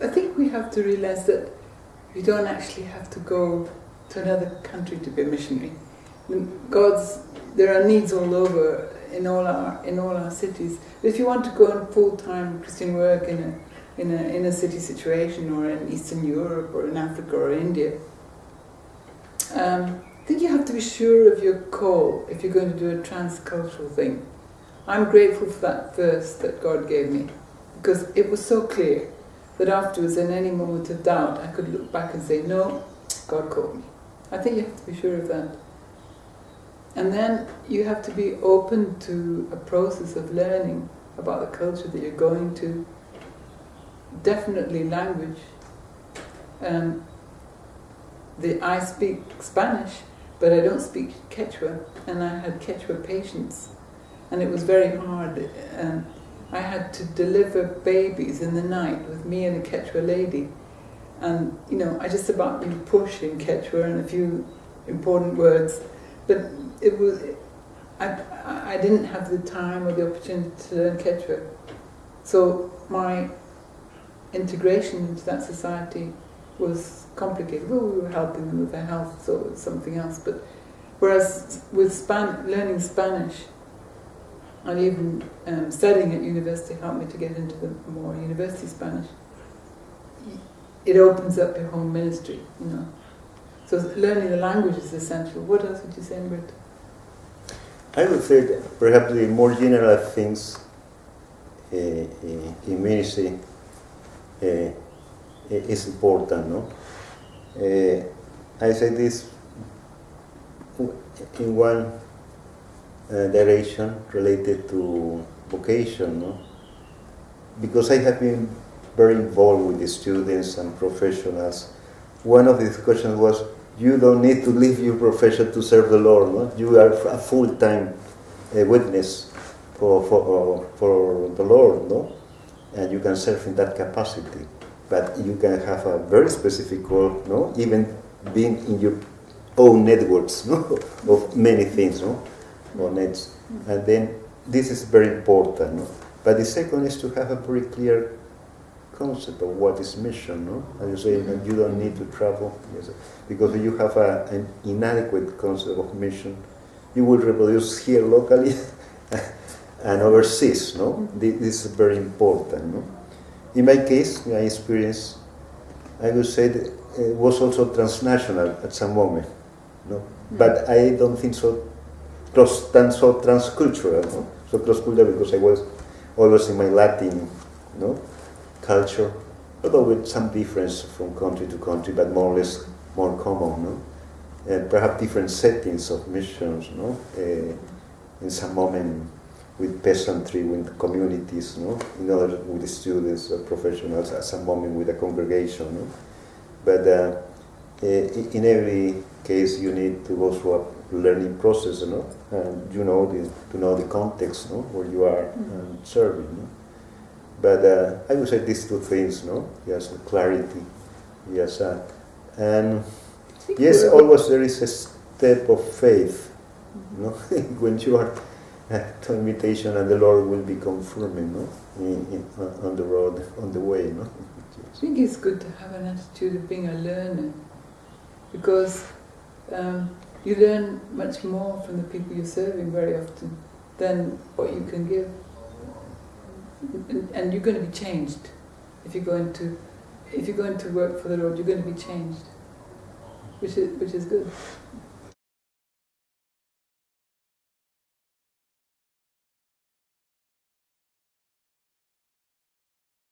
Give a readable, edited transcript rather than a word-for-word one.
I think we have to realize that we don't actually have to go to another country to be a missionary. There are needs all over in all our cities. If you want to go on full-time Christian work in a inner city situation, or in Eastern Europe, or in Africa, or India, I think you have to be sure of your call if you're going to do a transcultural thing. I'm grateful for that verse that God gave me, because it was so clear that afterwards, in any moment of doubt, I could look back and say, no, God called me. I think you have to be sure of that. And then you have to be open to a process of learning about the culture that you're going to. Definitely language. I speak Spanish, but I don't speak Quechua, and I had Quechua patients, and it was very hard. I had to deliver babies in the night with me and a Quechua lady, and I just about knew push in Quechua and a few important words, but it was I didn't have the time or the opportunity to learn Quechua, so my integration into that society was complicated. Well, we were helping them with their health, so it was something else. But whereas with learning Spanish, and even studying at university helped me to get into the more university Spanish, it opens up your whole ministry, So learning the language is essential. What else would you say, Humberto? I would say that perhaps the more general things in ministry is important, no? I say this in one direction related to vocation, no? Because I have been very involved with the students and professionals. One of the discussions was, you don't need to leave your profession to serve the Lord, no? You are a full-time witness for the Lord, no? And you can serve in that capacity. But you can have a very specific goal, no? Even being in your own networks, no? Of many things, no? Or nets. And then this is very important, no? But the second is to have a very clear concept of what is mission, no? As you say, that you don't need to travel, yes, because if you have an inadequate concept of mission, you will reproduce here locally and overseas, no? This is very important, no? In my case, my experience, I would say that it was also transnational at some moment, no? But I don't think so transcultural, no? So cross-cultural because I was always in my Latin, no? Culture, although with some difference from country to country, but more or less more common, no? And perhaps different settings of missions, no? In some moment with peasantry, with communities, no? In other with the students or professionals, at some moment with a congregation, no? But in every case, you need to go through a learning process, no? And to know the context, no? Where you are serving, no? But I would say these two things, no? Yes, clarity, yes, and yes, always there is a step of faith, no? When you are to invitation, and the Lord will be confirming, no? On the road, on the way, no? I think it's good to have an attitude of being a learner, because you learn much more from the people you're serving very often than what you can give. And you're going to be changed if you're going to work for the Lord. You're going to be changed, which is good.